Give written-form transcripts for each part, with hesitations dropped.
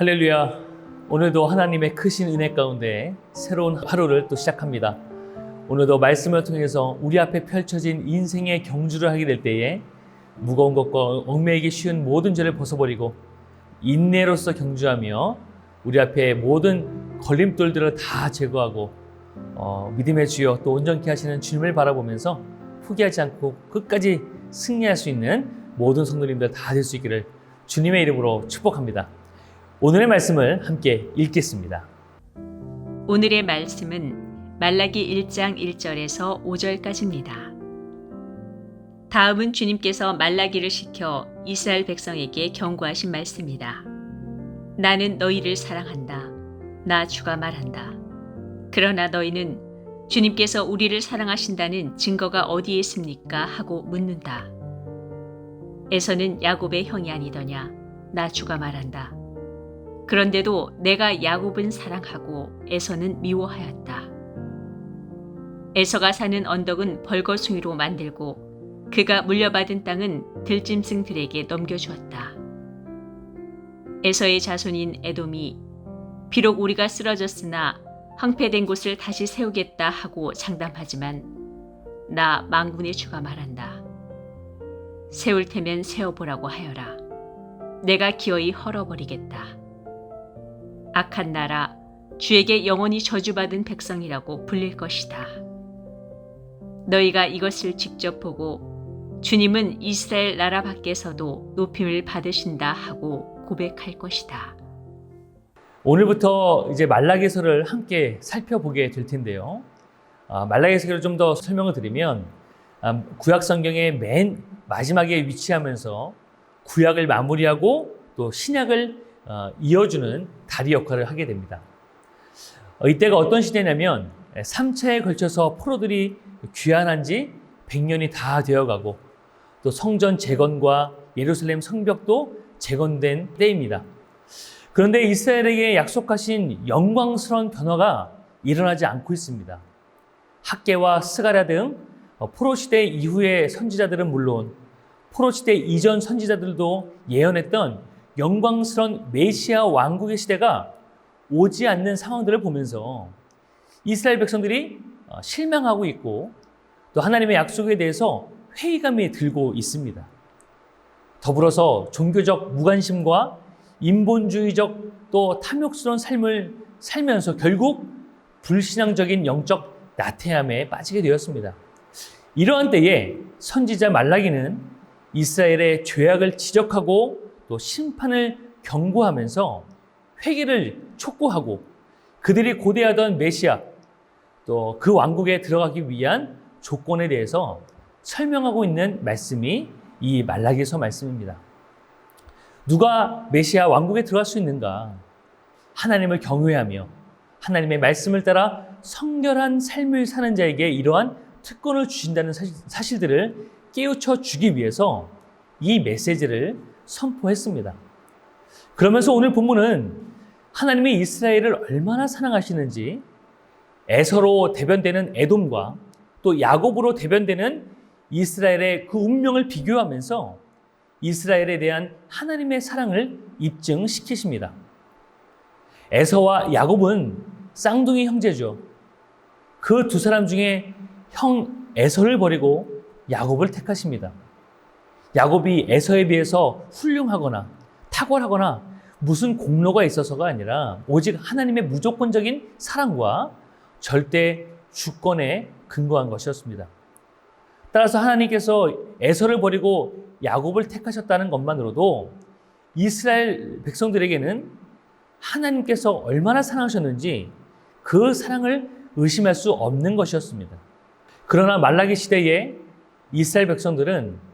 할렐루야. 오늘도 하나님의 크신 은혜 가운데 새로운 하루를 또 시작합니다. 오늘도 말씀을 통해서 우리 앞에 펼쳐진 인생의 경주를 하게 될 때에 무거운 것과 얽매이기 쉬운 모든 죄를 벗어버리고 인내로서 경주하며 우리 앞에 모든 걸림돌들을 다 제거하고 믿음의 주여 또 온전케 하시는 주님을 바라보면서 포기하지 않고 끝까지 승리할 수 있는 모든 성도님들 다 될 수 있기를 주님의 이름으로 축복합니다. 오늘의 말씀을 함께 읽겠습니다. 오늘의 말씀은 말라기 1장 1절에서 5절까지입니다. 다음은 주님께서 말라기를 시켜 이스라엘 백성에게 경고하신 말씀이다. 나는 너희를 사랑한다. 나 주가 말한다. 그러나 너희는 주님께서 우리를 사랑하신다는 증거가 어디에 있습니까? 하고 묻는다. 에서는 야곱의 형이 아니더냐? 나 주가 말한다. 그런데도 내가 야곱은 사랑하고 에서는 미워하였다. 에서가 사는 언덕은 벌거숭이로 만들고 그가 물려받은 땅은 들짐승들에게 넘겨주었다. 에서의 자손인 에돔이 비록 우리가 쓰러졌으나 황폐된 곳을 다시 세우겠다 하고 장담하지만 나 만군의 주가 말한다. 세울 테면 세워보라고 하여라. 내가 기어이 헐어버리겠다. 악한 나라, 주에게 영원히 저주받은 백성이라고 불릴 것이다. 너희가 이것을 직접 보고 주님은 이스라엘 나라 밖에서도 높임을 받으신다 하고 고백할 것이다. 오늘부터 이제 말라기서를 함께 살펴보게 될 텐데요. 말라기서를 좀 더 설명을 드리면 구약 성경의 맨 마지막에 위치하면서 구약을 마무리하고 또 신약을 이어주는 다리 역할을 하게 됩니다. 이때가 어떤 시대냐면 3차에 걸쳐서 포로들이 귀환한 지 100년이 다 되어가고 또 성전 재건과 예루살렘 성벽도 재건된 때입니다. 그런데 이스라엘에게 약속하신 영광스러운 변화가 일어나지 않고 있습니다. 학개와 스가랴 등 포로 시대 이후의 선지자들은 물론 포로 시대 이전 선지자들도 예언했던 영광스러운 메시아 왕국의 시대가 오지 않는 상황들을 보면서 이스라엘 백성들이 실망하고 있고 또 하나님의 약속에 대해서 회의감이 들고 있습니다. 더불어서 종교적 무관심과 인본주의적 또 탐욕스러운 삶을 살면서 결국 불신앙적인 영적 나태함에 빠지게 되었습니다. 이러한 때에 선지자 말라기는 이스라엘의 죄악을 지적하고 또 심판을 경고하면서 회개를 촉구하고 그들이 고대하던 메시아 또 그 왕국에 들어가기 위한 조건에 대해서 설명하고 있는 말씀이 이 말라기서 말씀입니다. 누가 메시아 왕국에 들어갈 수 있는가? 하나님을 경외하며 하나님의 말씀을 따라 성결한 삶을 사는 자에게 이러한 특권을 주신다는 사실들을 깨우쳐 주기 위해서 이 메시지를 선포했습니다. 그러면서 오늘 본문은 하나님이 이스라엘을 얼마나 사랑하시는지 에서로 대변되는 에돔과 또 야곱으로 대변되는 이스라엘의 그 운명을 비교하면서 이스라엘에 대한 하나님의 사랑을 입증시키십니다. 에서와 야곱은 쌍둥이 형제죠. 그 두 사람 중에 형 에서를 버리고 야곱을 택하십니다. 야곱이 에서에 비해서 훌륭하거나 탁월하거나 무슨 공로가 있어서가 아니라 오직 하나님의 무조건적인 사랑과 절대 주권에 근거한 것이었습니다. 따라서 하나님께서 에서를 버리고 야곱을 택하셨다는 것만으로도 이스라엘 백성들에게는 하나님께서 얼마나 사랑하셨는지 그 사랑을 의심할 수 없는 것이었습니다. 그러나 말라기 시대에 이스라엘 백성들은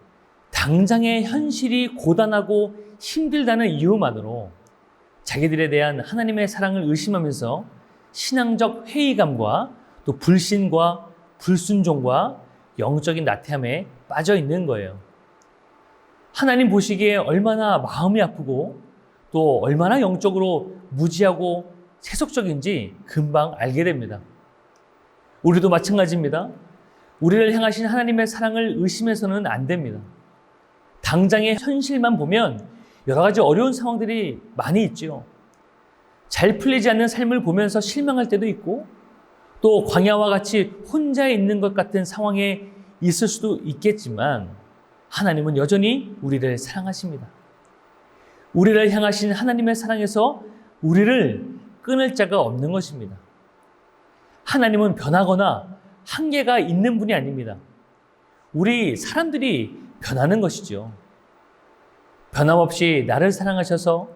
당장의 현실이 고단하고 힘들다는 이유만으로 자기들에 대한 하나님의 사랑을 의심하면서 신앙적 회의감과 또 불신과 불순종과 영적인 나태함에 빠져 있는 거예요. 하나님 보시기에 얼마나 마음이 아프고 또 얼마나 영적으로 무지하고 세속적인지 금방 알게 됩니다. 우리도 마찬가지입니다. 우리를 향하신 하나님의 사랑을 의심해서는 안 됩니다. 당장의 현실만 보면 여러 가지 어려운 상황들이 많이 있죠. 잘 풀리지 않는 삶을 보면서 실망할 때도 있고 또 광야와 같이 혼자 있는 것 같은 상황에 있을 수도 있겠지만 하나님은 여전히 우리를 사랑하십니다. 우리를 향하신 하나님의 사랑에서 우리를 끊을 자가 없는 것입니다. 하나님은 변하거나 한계가 있는 분이 아닙니다. 우리 사람들이 변하는 것이죠. 변함없이 나를 사랑하셔서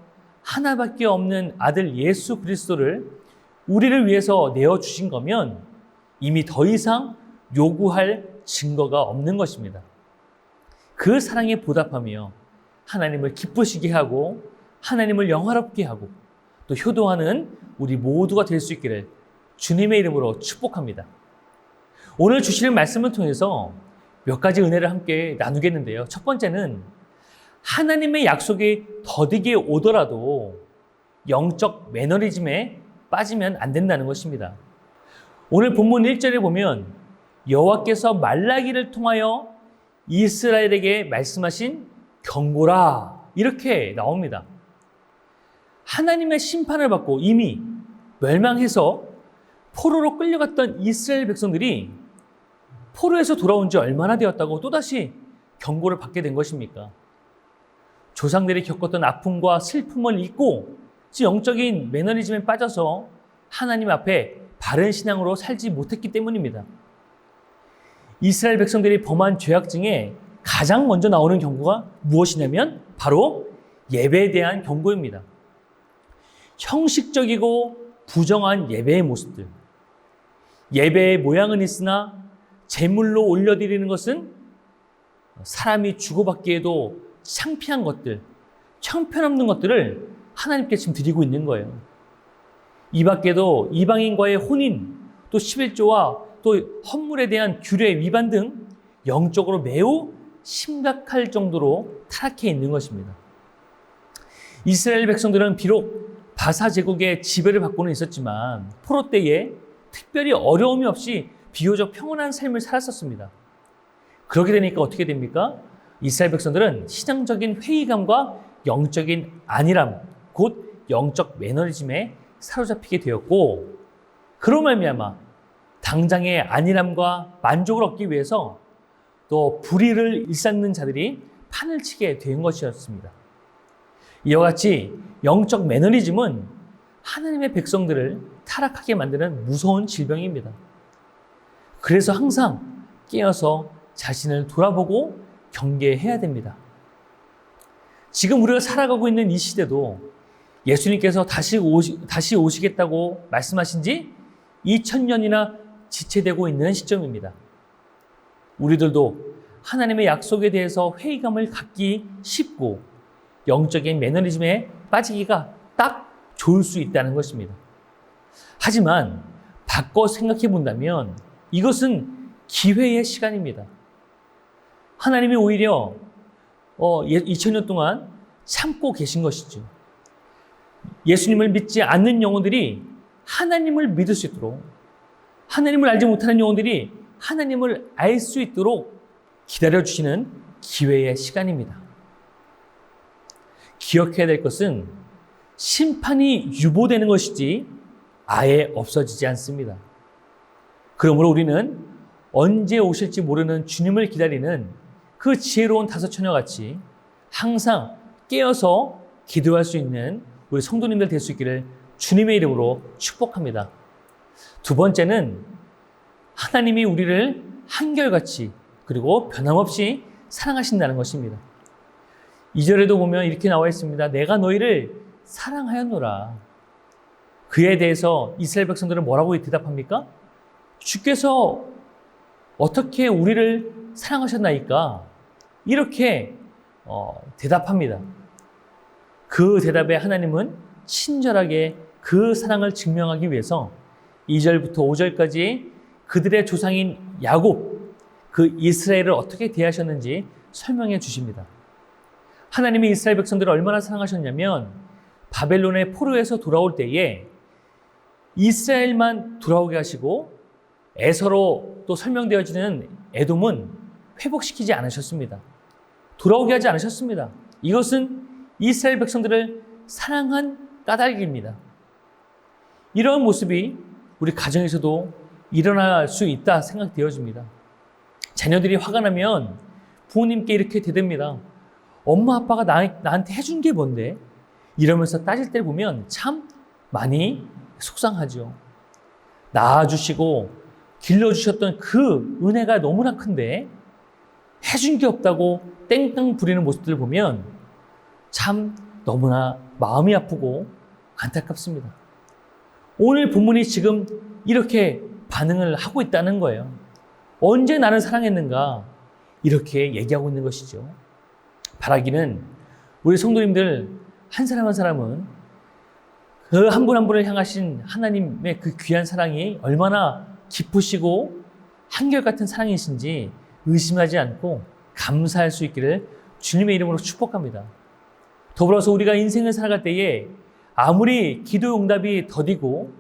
하나밖에 없는 아들 예수 그리스도를 우리를 위해서 내어주신 거면 이미 더 이상 요구할 증거가 없는 것입니다. 그 사랑에 보답하며 하나님을 기쁘시게 하고 하나님을 영화롭게 하고 또 효도하는 우리 모두가 될 수 있기를 주님의 이름으로 축복합니다. 오늘 주시는 말씀을 통해서 몇 가지 은혜를 함께 나누겠는데요. 첫 번째는 하나님의 약속이 더디게 오더라도 영적 매너리즘에 빠지면 안 된다는 것입니다. 오늘 본문 1절에 보면 여호와께서 말라기를 통하여 이스라엘에게 말씀하신 경고라 이렇게 나옵니다. 하나님의 심판을 받고 이미 멸망해서 포로로 끌려갔던 이스라엘 백성들이 포로에서 돌아온 지 얼마나 되었다고 또다시 경고를 받게 된 것입니까? 조상들이 겪었던 아픔과 슬픔을 잊고 영적인 매너리즘에 빠져서 하나님 앞에 바른 신앙으로 살지 못했기 때문입니다. 이스라엘 백성들이 범한 죄악 중에 가장 먼저 나오는 경고가 무엇이냐면 바로 예배에 대한 경고입니다. 형식적이고 부정한 예배의 모습들. 예배의 모양은 있으나 제물로 올려드리는 것은 사람이 주고받기에도 창피한 것들, 형편없는 것들을 하나님께 지금 드리고 있는 거예요. 이 밖에도 이방인과의 혼인, 또 11조와 또 헌물에 대한 규례 위반 등 영적으로 매우 심각할 정도로 타락해 있는 것입니다. 이스라엘 백성들은 비록 바사 제국의 지배를 받고는 있었지만 포로 때에 특별히 어려움이 없이 비교적 평온한 삶을 살았었습니다. 그렇게 되니까 어떻게 됩니까? 이스라엘 백성들은 신앙적인 회의감과 영적인 안일함, 곧 영적 매너리즘에 사로잡히게 되었고 그로 말미암아 당장의 안일함과 만족을 얻기 위해서 또 불의를 일삼는 자들이 판을 치게 된 것이었습니다. 이와 같이 영적 매너리즘은 하나님의 백성들을 타락하게 만드는 무서운 질병입니다. 그래서 항상 깨어서 자신을 돌아보고 경계해야 됩니다. 지금 우리가 살아가고 있는 이 시대도 예수님께서 다시 오시겠다고 말씀하신 지 2000년이나 지체되고 있는 시점입니다. 우리들도 하나님의 약속에 대해서 회의감을 갖기 쉽고 영적인 매너리즘에 빠지기가 딱 좋을 수 있다는 것입니다. 하지만 바꿔 생각해 본다면 이것은 기회의 시간입니다. 하나님이 오히려 2000년 동안 참고 계신 것이죠. 예수님을 믿지 않는 영혼들이 하나님을 믿을 수 있도록, 하나님을 알지 못하는 영혼들이 하나님을 알 수 있도록 기다려주시는 기회의 시간입니다. 기억해야 될 것은 심판이 유보되는 것이지 아예 없어지지 않습니다. 그러므로 우리는 언제 오실지 모르는 주님을 기다리는 그 지혜로운 다섯 처녀같이 항상 깨어서 기도할 수 있는 우리 성도님들 될 수 있기를 주님의 이름으로 축복합니다. 두 번째는 하나님이 우리를 한결같이 그리고 변함없이 사랑하신다는 것입니다. 2절에도 보면 이렇게 나와 있습니다. 내가 너희를 사랑하였노라. 그에 대해서 이스라엘 백성들은 뭐라고 대답합니까? 주께서 어떻게 우리를 사랑하셨나이까? 이렇게 대답합니다. 그 대답에 하나님은 친절하게 그 사랑을 증명하기 위해서 2절부터 5절까지 그들의 조상인 야곱, 그 이스라엘을 어떻게 대하셨는지 설명해 주십니다. 하나님이 이스라엘 백성들을 얼마나 사랑하셨냐면 바벨론의 포로에서 돌아올 때에 이스라엘만 돌아오게 하시고 에서로 또 설명되어지는 에돔은 회복시키지 않으셨습니다. 돌아오게 하지 않으셨습니다. 이것은 이스라엘 백성들을 사랑한 까닭입니다. 이런 모습이 우리 가정에서도 일어날 수 있다 생각되어집니다. 자녀들이 화가 나면 부모님께 이렇게 대듭니다. 엄마 아빠가 나한테 해준 게 뭔데? 이러면서 따질 때 보면 참 많이 속상하죠. 낳아주시고 길러주셨던 그 은혜가 너무나 큰데 해준 게 없다고 땡깡 부리는 모습들을 보면 참 너무나 마음이 아프고 안타깝습니다. 오늘 본문이 지금 이렇게 반응을 하고 있다는 거예요. 언제 나를 사랑했는가? 이렇게 얘기하고 있는 것이죠. 바라기는 우리 성도님들 한 사람 한 사람은 그 한 분 한 분을 향하신 하나님의 그 귀한 사랑이 얼마나 깊으시고 한결같은 사랑이신지 의심하지 않고 감사할 수 있기를 주님의 이름으로 축복합니다. 더불어서 우리가 인생을 살아갈 때에 아무리 기도 응답이 더디고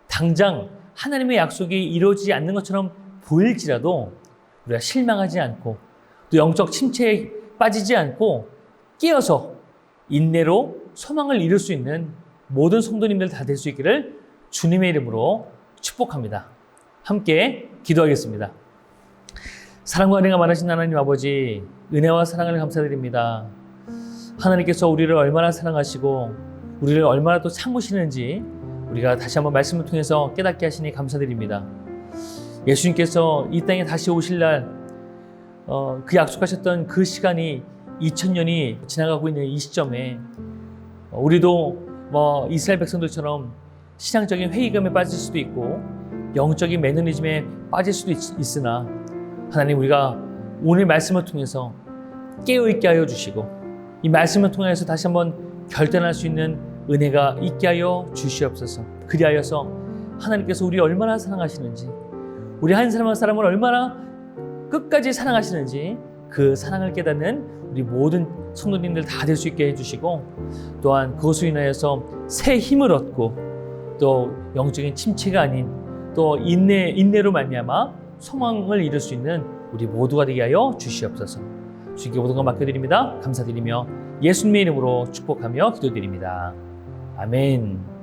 당장 하나님의 약속이 이루어지지 않는 것처럼 보일지라도 우리가 실망하지 않고 또 영적 침체에 빠지지 않고 깨어서 인내로 소망을 이룰 수 있는 모든 성도님들 다 될 수 있기를 주님의 이름으로 축복합니다. 함께 기도하겠습니다. 사랑과 은혜가 많으신 하나님 아버지, 은혜와 사랑을 감사드립니다. 하나님께서 우리를 얼마나 사랑하시고 우리를 얼마나 또 참으시는지 우리가 다시 한번 말씀을 통해서 깨닫게 하시니 감사드립니다. 예수님께서 이 땅에 다시 오실 날 그 약속하셨던 그 시간이 2000년이 지나가고 있는 이 시점에 우리도 이스라엘 백성들처럼 신앙적인 회의감에 빠질 수도 있고 영적인 매너리즘에 빠질 수도 있으나 하나님, 우리가 오늘 말씀을 통해서 깨어있게 하여 주시고 이 말씀을 통해서 다시 한번 결단할 수 있는 은혜가 있게 하여 주시옵소서. 그리하여서 하나님께서 우리 얼마나 사랑하시는지, 우리 한 사람 한 사람을 얼마나 끝까지 사랑하시는지 그 사랑을 깨닫는 우리 모든 성도님들 다 될 수 있게 해주시고, 또한 그것으로 인하여서 새 힘을 얻고 또 영적인 침체가 아닌 또 인내로 말미암아 소망을 이룰 수 있는 우리 모두가 되게 하여 주시옵소서. 주님께 모든 것 맡겨드립니다. 감사드리며 예수님의 이름으로 축복하며 기도드립니다. 아멘.